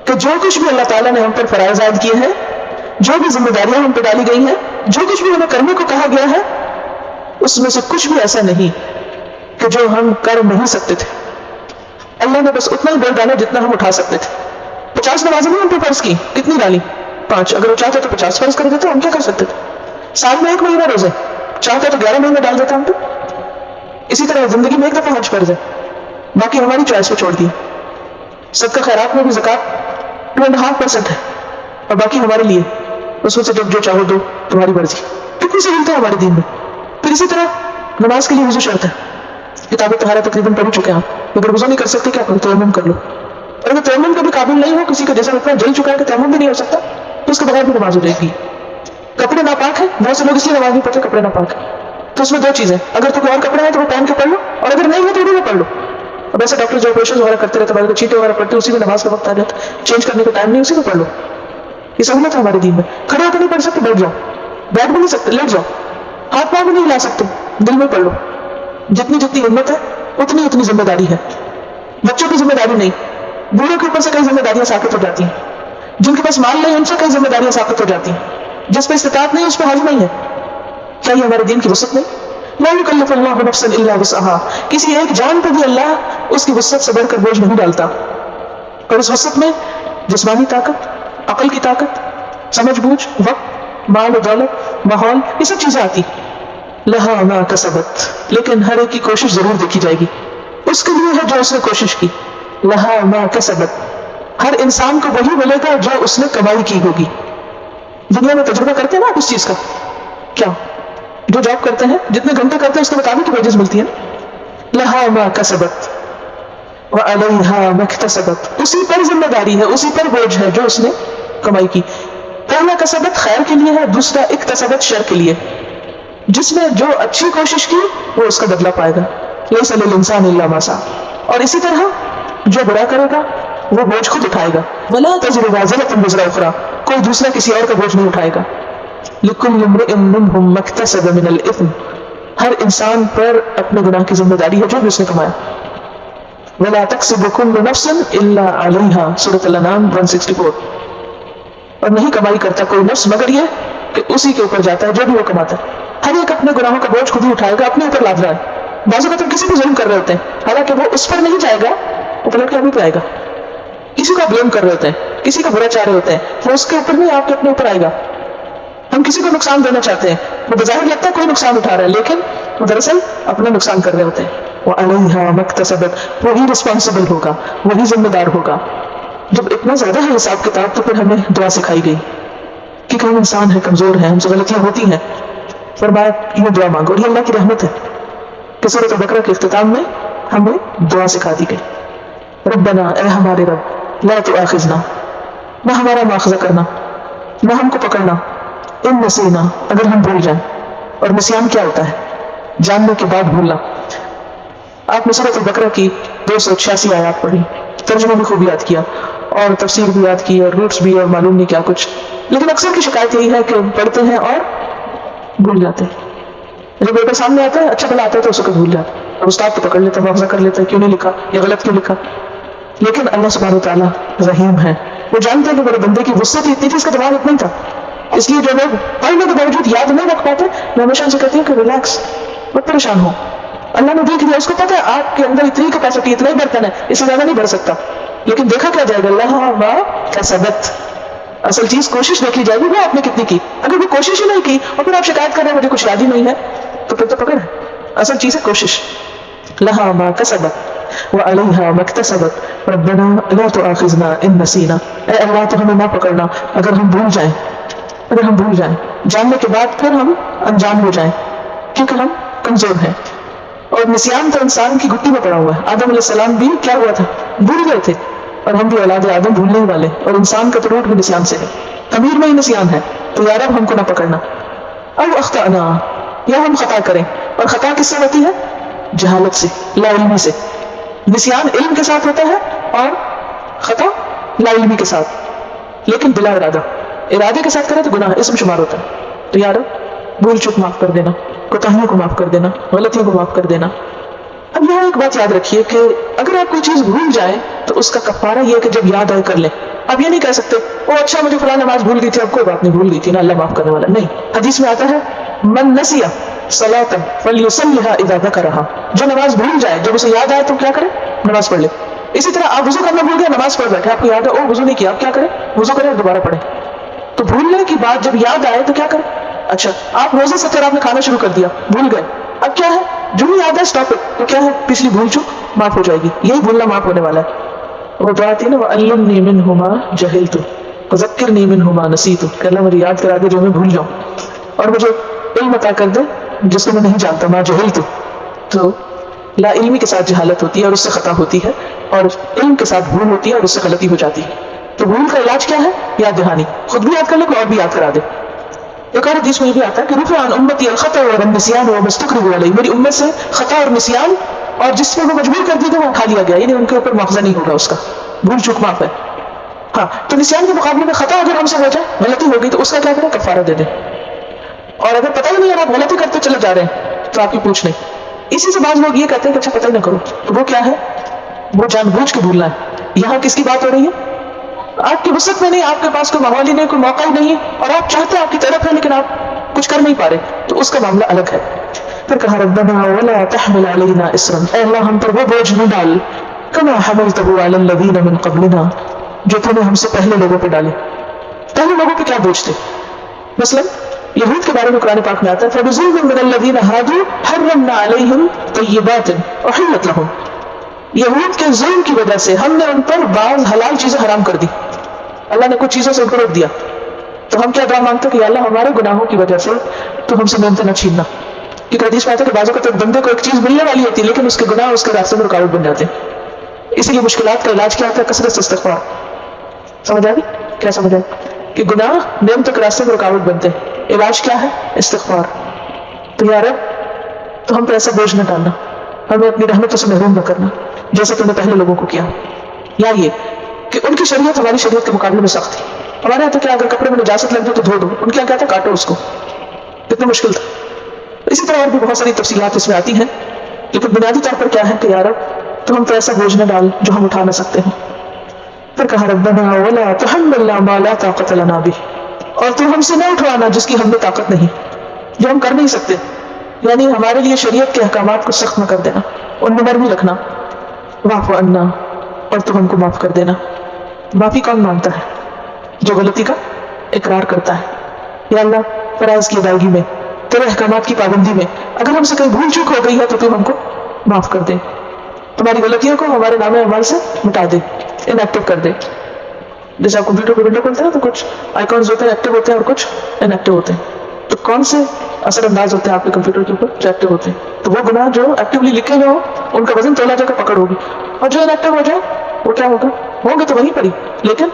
S1: कि जो कुछ भी अल्लाह ताला ने हम पर फराइज आयद किए हैं, जो भी जिम्मेदारियां हम पर डाली गई हैं, जो कुछ भी हमें करने को कहा गया है, उसमें से कुछ भी ऐसा नहीं कि जो हम कर नहीं सकते थे। अल्लाह ने बस उतना ही बोल डाला जितना हम उठा सकते थे। 50 नमाजें नहीं हम पे फर्ज की, कितनी डाली? 5। अगर वो चाहते तो 50 फर्ज कर देते, हम क्या कर सकते थे? साल में 1 महीना रोजे, चाहते तो 11 महीने डाल देते हम पे। इसी तरह जिंदगी में 1 दफा हज फर्ज है, बाकी हमारी चॉइस पे छोड़ दिया। सदका खैरात में भी ज़कात 2.5% है और बाकी हमारे लिए, उसमें से जब जो चाहो दो, तुम्हारी मर्जी। कितनी सहूलत है हमारे दीन में। फिर इसी तरह नमाज के लिए वज़ू शर्त है। किताब तहारा तकरीबन पढ़ चुके हैं आप, अगर वज़ू नहीं कर सकते क्या करो? तयम्मुम कर लो। और अगर तयम्मुम का भी काबिल नहीं हो, किसी का जैसा इतना जल चुका है कि तयम्मुम भी नहीं हो सकता, तो उसके बगैर भी नमाज हो जाएगी। कपड़े नापाक है, बहुत से लोग इसलिए नमाज नहीं पढ़ते, कपड़े नापाक है। तो उसमें 2 चीजें, अगर तो कोई और कपड़ा है तो वो पहन के पढ़ लो, और अगर नहीं है तो भी पढ़ लो। अब ऐसे डॉक्टर जो ऑपरेशन वगैरह करते रहते हैं, चीटे वगैरह पढ़ते, उसी में नमाज का वक्त आ जाता, चेंज करने का टाइम नहीं, उसी में पढ़ लो। ये सहूलत है हमारे दीन में। खड़े होकर नहीं पढ़ सकते, बैठ जाओ। बैठ भी नहीं सकते, लेट जाओ। हाथ पाँव भी नहीं हिला सकते, दिल में पढ़ लो। जितनी जितनी हिम्मत है उतनी उतनी जिम्मेदारी है। बच्चों की जिम्मेदारी नहीं, बूढ़ों के ऊपर से कई जिम्मेदारियां साबित हो जाती हैं। जिनके पास माल नहीं उनसे कई जिम्मेदारियां साबित हो जाती हैं। जिस पर इस्तिताअत नहीं उस पर हर्ज नहीं है। क्या ये हमारे दीन की वसअत नहीं? ला युकल्लिफुल्लाहु नफ्सन इल्ला वुसअहा, किसी एक जान पर भी अल्लाह उसकी वसअत से बढ़कर बोझ नहीं डालता। और इस वसअत में जिस्मानी ताकत, अकल की ताकत, समझ बूझ, वक्त, माल और दौलत, माहौल, ये सब चीजें आती। लहा मा कसबत, लेकिन हर एक की कोशिश जरूर देखी जाएगी। उसके लिए है जो उसने कोशिश की। लहा मा कसबत, हर इंसान को वही मिलेगा जो उसने कमाई की होगी। दुनिया में तजुर्बा करते हैं ना आप उस चीज का, क्या जो जॉब करते हैं, जितने घंटे करते हैं उसके मुताबिक की वेजेस मिलती है। लहा मा कसबत व अलैहा मक्तसबत, उसी पर जिम्मेदारी है, उसी पर बोझ है जो उसने कमाई की। पहला कसबत खैर के लिए है, दूसरा इक्तसबत शर के लिए। जिसने जो अच्छी कोशिश की वो उसका बदला पाएगा। लैसा लिल इंसान इल्ला मा सा। और इसी तरह जो बुरा करेगा वो बोझ खुद उठाएगा। वला तज़िरु वाज़िरतुन विज़रा उख़रा, कोई दूसरा किसी और का बोझ नहीं उठाएगा। लिकुल्लि इम्रिइन मिनहुम मक्तसब मिनल इत्म, हर इंसान पर अपने गुनाह की जिम्मेदारी है जो भी उसने कमाया। वला तक्सिबु कुल्लु नफ्सिन इल्ला अलैहा, सूरह अल-अनाम 164। और नहीं कमाई करता कोई नफ्स मगर ये कि उसी के ऊपर जाता है जो भी वो कमाता है। हर एक अपने गुनाहों का बोझ खुद ही उठाएगा, अपने ऊपर लाद रहा है। बाज़ वक़्त किसी भी जुल्म कर रहे होते हैं, हालांकि वो उस पर नहीं जाएगा, वो पलट के हमें पे आएगा। किसी को ब्लेम कर रहे होते हैं, किसी का बुरा चाह रहे होते हैं, वो उसके ऊपर नहीं आपके अपने ऊपर आएगा। हम किसी को नुकसान देना चाहते हैं, वो बज़ाहिर लगता है कोई नुकसान उठा रहा है, लेकिन वो दरअसल अपना नुकसान कर रहे होते हैं। वो अलैहा मक्तसबत, वही रिस्पॉन्सिबल होगा, वही जिम्मेदार होगा। जब इतना ज्यादा है हिसाब किताब, तो फिर हमें दुआ सिखाई गई कि हम इंसान है, कमजोर है, हमसे गलतियां होती हैं। फरमाया ये दुआ मांगो, और ये अल्लाह की रहमत है कि सूरह बकरा के इख्तिताम में हमें दुआ सिखा दी गई। रब्बना, ए हमारे रब, ला तुआखिज़ना, ना हमारा मुआखज़ा करना, ना हमको पकड़ना, इन नसीना, अगर हम भूल जाएं। और निसियान क्या होता है? जानने के बाद भूलना। आपने सूरह बकरा की 286 आयत पढ़ी, तर्जुमा भी खूब याद किया और तफसीर भी याद की और रूट्स भी और मालूम नहीं क्या कुछ, लेकिन अक्सर की शिकायत यही है कि पढ़ते हैं और भूल जाते हैं। जब पेपर सामने आता है, अच्छा भला आता है तो उसको भूल जाते हैं। अब उस्ताद तो पकड़ लेते हैं, मुआवजा कर लेते हैं, क्यों नहीं लिखा या गलत क्यों लिखा। लेकिन अल्लाह सुब्हानहू व तआला रहीम है, वो जानते हैं कि मेरे बंदे की वुसअत इतनी थी, इसका दिमाग इतना ही था। इसलिए जो लोग पढ़ने के बावजूद याद नहीं रख पाते, मैं हमेशा उनसे कहती हूँ कि रिलैक्स, मत परेशान हो। अल्लाह ने देख लिया, उसको पता है आपके अंदर इतनी कैपेसिटी, इतना ही बर्तन है, इससे ज्यादा नहीं बढ़ सकता। लेकिन देखा क्या जाएगा, अल्लाह मा कसबत, असल चीज कोशिश देखी जाएगी वो आपने कितनी की। अगर वो कोशिश ही नहीं की और फिर आप शिकायत कर रहे हैं मुझे कुछ याद ही नहीं है, तो फिर तो पकड़ है। असल चीज है कोशिश। लहा मा कसबत व अलैहा मक्तसबत रब्बना ला तुआखिज़ना इन नसीना, ऐ अल्लाह तो हमें ना पकड़ना अगर हम भूल जाएं, अगर हम भूल जाएं, जानने के बाद फिर हम अनजान हो जाएं, क्योंकि हम कमजोर हैं। और निसियान तो इंसान की घुट्टी में पड़ा हुआ है। आदम अलैहिस्सलाम भी क्या हुआ था, भूल गए थे, और हम भी औलाद आदम भूलने वाले, और इंसान का तो रूट भी निसियान से है, अमीर में ही निसियान है। तो यार अब हमको ना पकड़ना। अब अख्ताना, या हम खता करें, और खता किससे होती है? जहालत से, लाइल्मी से। निसियान इल्म के साथ होता है और खता लाइल्मी के साथ, लेकिन बिला इरादा। इरादे के साथ करें तो गुनाह इसम शुमार होता है। तो यार भूल चूक माफ कर देना, कोताहियों को माफ कर देना, गलतियों को माफ कर देना। اب یہاں ایک بات یاد رکھیے کہ اگر آپ کوئی چیز بھول جائیں تو اس کا کفارہ یہ ہے کہ جب یاد آئے کر لیں. آپ یہ نہیں کہہ سکتے او اچھا مجھے فلاں نماز بھول گئی تھی, اب کوئی بات نہیں, بھول گئی تھی نا, اللہ معاف کرنے والا. نہیں, حدیث میں آتا ہے من نسیہ صلاۃ فلیصلیھا اذا ذکرھا, جو نماز بھول جائے جب اسے یاد آئے تو کیا کرے, نماز پڑھ لے. اسی طرح آپ وضو کرنا بھول گئے, نماز پڑھ بیٹھے, آپ کو یاد ہے او وضو نہیں کیا, آپ کیا کریں, وضو کریں اور دوبارہ پڑھیں. تو بھولنے کی بات جب یاد آئے تو کیا کریں. اچھا آپ روزے سے پھر آپ نے کھانا شروع کر دیا, بھول گئے, اب کیا ہے, جو بھی یاد ہے اسٹاپ اٹ, تو کیا ہے پچھلی بھول چوک معاف ہو جائے گی. یہی بھولنا معاف ہونے والا ہے. وہ دعا آتی ہے نا وَعَلِّمْنِي مِنْهُ مَا جَهِلْتُ وَذَكِّرْنِي مِنْهُ مَا نَسِيتُ, کہ اللہ مجھے یاد کرا دے جو میں بھول جاؤں, اور مجھے علم عطا کر دے جس کو میں نہیں جانتا. ما جہلت, تو لا علمی کے ساتھ جہالت ہوتی ہے اور اس سے خطا ہوتی ہے, اور علم کے ساتھ بھول ہوتی ہے اور اس سے غلطی ہو جاتی ہے. تو بھول کا علاج کیا ہے, یاد دہانی, خود بھی یاد کر لے کوئی اور بھی یاد کرا دے. ایک اور حدیث میں یہ بھی آتا ہے کہ رفع عن امتی الخطأ والنسیان وما استکرهوا علیہ, میری امت سے خطا اور نسیان اور جس میں وہ مجبور کر دی گئی وہ اٹھا لیا گیا, یعنی ان کے اوپر مواخذہ نہیں ہوگا, اس کا بھول چوک معاف ہے. ہاں تو نسیان کے مقابلے میں خطا اگر ہم سے ہو جائے, غلطی ہو گئی, تو اس کا کیا کریں, کفارہ دے دیں. اور اگر پتہ ہی نہیں ہے آپ غلطی کرتے چلے جا رہے ہیں تو آپ کی پوچھ نہیں. اسی سے بعض لوگ یہ کہتے ہیں کہ اچھا پتہ ہی نہ کرو, تو وہ کیا ہے, وہ جان بوجھ کے بھولنا ہے. یہاں کس کی بات ہو رہی ہے, آپ کی وسعت میں نہیں, آپ کے پاس کوئی ماحول ہی نہیں, کوئی موقع ہی نہیں, اور آپ چاہتے ہیں آپ کی طرف ہے لیکن آپ کچھ کر نہیں پا رہے, تو اس کا معاملہ الگ ہے. پھر کہا ربنا ولا تحمل علینا اسرا, اے اللہ ہم پر وہ بوجھ نہ ڈال کما حملتہ علی الذین من قبلنا, جو تم نے ہم سے پہلے لوگوں پہ ڈالے. پہلے لوگوں پہ کیا بوجھ تھے, مثلا یہود کے بارے میں قرآن پاک میں آتا ہے فَبِظُلْمٍ مِّنَ الَّذِينَ هَادُوا حَرَّمْنَا عَلَيْهِمْ طَيِّبَاتٍ أُحِلَّتْ لَهُمْ, یہود کے ظلم کی وجہ سے ہم نے ان پر بعض حلال چیزیں حرام کر دی. اللہ نے کچھ چیزوں سے ان کو روک دیا, تو ہم کیا دعا مانگتے کہ اللہ ہمارے گناہوں کی وجہ سے تو ہم سے نعمتیں نہ چھیننا. کیونکہ حدیث میں آتا ہے کہ بعضوں کا بندے کو ایک چیز ملنے والی ہوتی ہے لیکن اس کے گناہ اس کے راستے میں رکاوٹ بن جاتے ہیں. اسی لیے مشکلات کا علاج کیا ہوتا ہے, کثرت سے استغفار. سمجھ آ گئی, کیا سمجھ آئی کہ گناہ نعمتوں کے راستے میں رکاوٹ بنتے ہیں, علاج کیا ہے, استغفار. تو یا رب تو ہم پہ ایسا بوجھ نہ ڈالنا, ہمیں اپنی رحمتوں سے محروم نہ کرنا جیسے تم نے پہلے لوگوں کو کیا. یا یہ کہ ان کی شریعت ہماری شریعت کے مقابلے میں سخت تھی. ہمارے یہاں تو کیا, اگر کپڑے میں نجاست لگ جائے تو دھو دو, ان کے یہاں کیا تھا, کاٹو اس کو, کتنا مشکل تھا. اسی طرح اور بھی بہت ساری تفصیلات اس میں آتی ہیں, لیکن بنیادی طور پر کیا ہے کہ یا رب تو ہم پہ ایسا بوجھ نہ ڈال جو ہم اٹھا نہ سکتے ہیں. پھر کہا ربنا ولا تحملنا ما لا طاقت لنا به, اور تو ہم سے نہ اٹھوانا جس کی ہم میں طاقت نہیں, جو ہم کر نہیں سکتے. یعنی ہمارے لیے شریعت کے احکامات کو سخت نہ کر دینا, ان میں نرمی رکھنا. واعف عنا, اور تو ہم کو معاف کر دینا. معافی کون مانگتا ہے, جو غلطی کا اقرار کرتا ہے. یا اللہ فرائض کی ادائیگی میں, تیرے احکامات کی پابندی میں اگر ہم سے کہیں بھول چوک ہو گئی ہے تو تو ہم کو معاف کر دے, تمہاری غلطیوں کو ہمارے نام اعمال سے مٹا دے, ان ایکٹیو کر دے. جیسے آپ کمپیوٹر پہ ونڈو کھولتے ہیں تو کچھ آئیکونز ہوتے ہیں ایکٹیو ہوتے ہیں اور کچھ ان ایکٹیو ہوتے ہیں. تو کون سے اثر انداز ہوتے ہیں آپ کے کمپیوٹر کے اوپر, جو ایکٹیو ہوتے ہیں. تو وہ گناہ جو ایکٹیولی لکھے گئے ہوں ان کا وزن تولا جگہ پکڑ ہوگی, اور جو ان ایکٹیو ہو جائے وہ کیا ہوگا, ہوں گے تو وہیں پڑی لیکن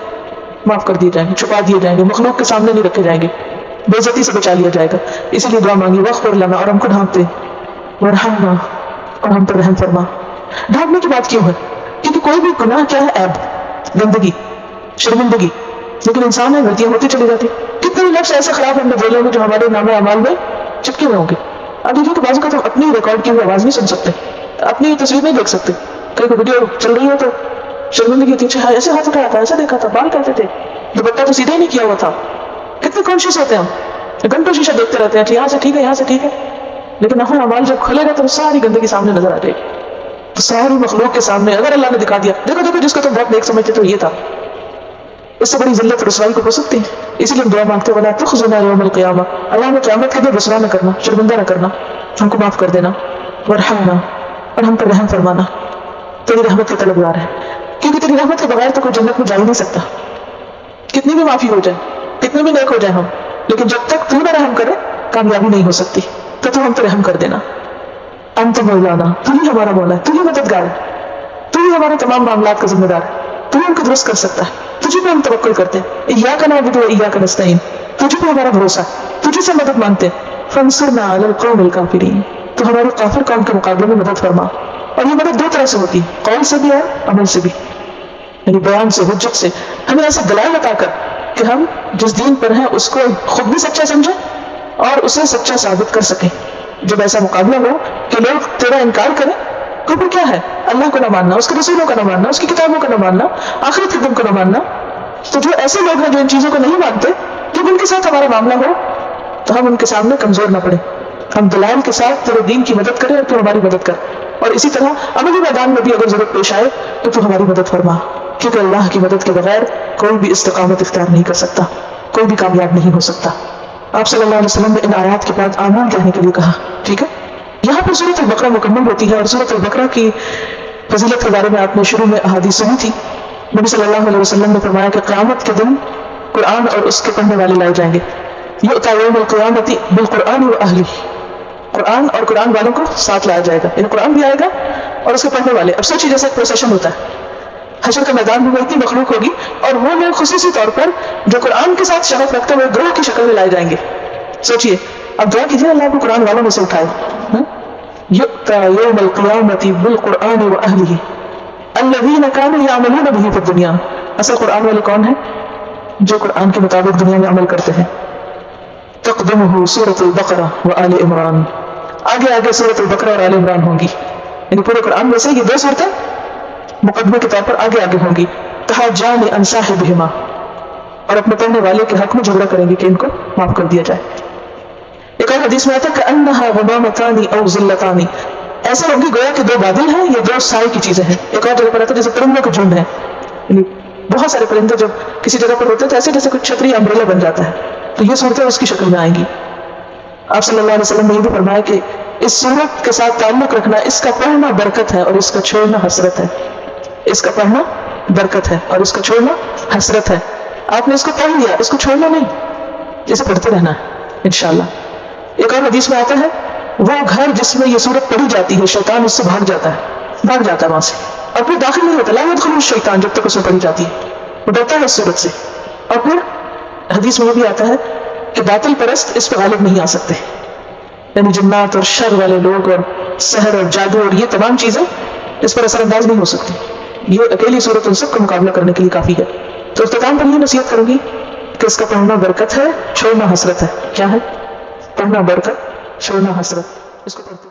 S1: معاف کر دیے جائیں گے, چھپا دیے جائیں گے, مخلوق کے سامنے نہیں رکھے جائیں گے, بے عزتی سے بچا لیا جائے گا. اسی لیے دعا مانگی واغفر لنا, اور ہم کو ڈھانپ دے, ورحمنا, اور ہم پر رحم فرما. ڈھانپنے کی بات کیوں ہے, کیونکہ کوئی بھی گناہ کیا ہے, عیب, گندگی, شرمندگی, لیکن انسان ہے غلطیاں ہوتی چلی جاتی. کتنے لفظ ایسے خراب ہم نے بولے ہوں گے جو ہمارے نام اعمال میں چپکے ہوئے ہوں گے. اب دیکھیے کہ بعضوں کا تو اپنی ریکارڈ کی ہوئی آواز نہیں سن سکتے, اپنی تصویر نہیں دیکھ سکتے. کہیں کوئی ویڈیو چل رہی ہے تو شرمندگی ہوتی ہے, ایسے ہاتھ اٹھایا تھا, ایسا دیکھا تھا, بال کہتے تھے, دوپٹہ تو سیدھا ہی نہیں کیا ہوا تھا. کتنے کانشیس ہوتے ہیں ہم, گھنٹوں شیشہ دیکھتے رہتے ہیں, یہاں سے ٹھیک ہے, یہاں سے ٹھیک ہے, لیکن ہمیں اعمال جب کھلے گا تو ساری گندگی سامنے نظر آ جائے گی. تو ساری مخلوق کے سامنے اگر اللہ نے دکھا دیا, دیکھو دیکھو جس کو تم بہت نیک سمجھتے تو یہ تھا, اس سے بڑی ذلت رسوائی کو ہو سکتی ہے. اسی لیے ہم دعا مانگتے ولا تخزنا یوم القیامہ, اللہ نے قیامت کے دن رسوا نہ کرنا, شرمندہ نہ کرنا, ہم کو معاف کر دینا. ورحمنا, اور ہم پر رحم فرمانا. تیری رحمت کے طلبگار ہے, کیونکہ تیری رحمت کے بغیر تو کوئی جنت میں جا ہی نہیں سکتا. کتنی بھی معافی ہو جائے, کتنے بھی نیک ہو جائے ہم, لیکن جب تک تو نہ رحم کرے کامیابی نہیں ہو سکتی. تو ہم پہ رحم کر دینا. انت مولانا, تو ہی ہمارا مولا ہے, تو ہی مددگار ہے, تو ہی ہمارے تمام معاملات کا ذمہ دار ہے, تو ہی ہم کو درست کر سکتا ہے. تجھے پہ ہم توکل کرتے ہیں, ایاک نعبد و ایاک نستعین, تجھے پہ ہمارا بھروسہ, تجھے سے مدد مانگتے. فانصرنا علی القوم الکافرین, تو ہماری کافر قوم کے مقابلے میں مدد فرما. اور یہ مدد دو طرح سے ہوتی ہے, قول سے بھی اور عمل سے بھی, یعنی بیان سے, حجت سے. ہمیں ایسا دلائل عطا کر کہ ہم جس دین پر ہیں اس کو خود بھی سچا سمجھیں اور اسے سچا ثابت کر سکیں. جب ایسا مقابلہ ہو کہ لوگ تیرا انکار کریں کفر کیا ہے؟ اللہ کو نہ ماننا، اس کے رسولوں کا نہ ماننا، اس کی کتابوں کا نہ ماننا، آخرت کے دن کو نہ ماننا. تو جو ایسے لوگ ہیں جو ان چیزوں کو نہیں مانتے، جب ان کے ساتھ ہمارا معاملہ ہو تو ہم ان کے سامنے کمزور نہ پڑیں. ہم دلائل کے ساتھ تیرے دین کی مدد کریں اور تو ہماری مدد کر. اور اسی طرح عملی میدان میں بھی اگر ضرورت پیش آئے تو ہماری مدد فرما، کیونکہ اللہ کی مدد کے بغیر کوئی بھی استقامت اختیار نہیں کر سکتا، کوئی بھی کامیاب نہیں ہو سکتا. آپ صلی اللہ علیہ وسلم نے ان آیات کے بعد آمین کہنے کے لیے کہا. ٹھیک ہے، یہاں پر سورۃ البقرہ مکمل ہوتی ہے. اور سورۃ البقرہ کی فضیلت کے بارے میں آپ نے شروع میں احادیث سنی تھی. نبی صلی اللہ علیہ وسلم نے فرمایا کہ قیامت کے دن قرآن اور اس کے پڑھنے والے لائے جائیں گے. یؤتی یوم القیامت بالقرآن واہلہ، قرآن اور قرآن والوں کو ساتھ لایا جائے گا، یعنی قرآن بھی آئے گا اور اس کے پڑھنے والے. اب سوچیے جیسے ایک پروسیشن ہوتا ہے، حشر کا میدان میں اتنی مخلوق ہوگی اور وہ لوگ خصوصی طور پر جو قرآن کے ساتھ شغف رکھتے ہوئے گروہ کی شکل میں لائے جائیں گے. سوچیے، اب دعا کیجیے اللہ کو قرآن والوں میں سے اٹھائے. یؤتی یوم القیامت بالقرآن واہلہ الذین کانوا یعملون بہ فی الدنیا. اصل قرآن والے کون ہیں؟ جو قرآن کے مطابق دنیا میں عمل کرتے ہیں. تقدمہ سورۃ البقرہ وآل عمران، آگے آگے سورۃ البقرہ اور آل عمران ہوں گی، یعنی پورے قرآن میں سے یہ دو صورتیں مقدمے کے طور پر آگے آگے ہوں گی. تحاجان عن صاحبہما، اور اپنے پڑھنے والے کے حق میں جھگڑا کریں گے کہ ان کو معاف کر دیا جائے. ایک اور حدیث میں آتا ہے کہ انہا غمامتان او ذلتان، ایسا ہوں گی گویا کہ دو بادل ہیں، یہ دو سائے کی چیزیں ہیں. ایک اور جگہ پر آتا ہے جیسے پرندوں کے جھنڈ ہیں، یعنی بہت سارے پرندے جب کسی جگہ پر ہوتے ہیں تو ایسے جیسے کچھ چھتری امبریلا بن جاتا ہے. تو یہ صورتیں اس کی شکل میں آئیں گی. آپ صلی اللہ علیہ وسلم نے یہ بھی فرمایا کہ اس صورت کے ساتھ تعلق رکھنا، اس کا پڑھنا برکت ہے اور اس کا چھوڑنا حسرت ہے. اس کا پڑھنا برکت ہے اور اس کا چھوڑنا حسرت ہے. آپ نے اس کو پڑھ لیا، اس کو چھوڑنا نہیں، اسے پڑھتے رہنا ہے انشاءاللہ. ایک اور حدیث میں آتا ہے وہ گھر جس میں یہ صورت پڑھی جاتی ہے شیطان اس سے بھاگ جاتا ہے وہاں سے، اور پھر داخل نہیں ہوتا. لا يدخل الشیطان، جب تک اس میں پڑھی جاتی ہے وہ ڈرتا ہے اس صورت سے. اور پھر حدیث میں یہ بھی آتا ہے کہ باطل پرست اس پہ غالب نہیں آ سکتے، یعنی جنات اور شر والے لوگ اور سحر اور جادو اور یہ تمام چیزیں اس پر اثر انداز نہیں ہو سکتی. یہ اکیلی صورت ان سب کا مقابلہ کرنے کے لیے کافی ہے. تو اختتام پر یہ نصیحت کروں گی کہ اس کا پڑھنا برکت ہے، چھوڑنا حسرت ہے. کیا ہے؟ پڑھنا برکت، چھوڑنا حسرت. اس کو پڑھتے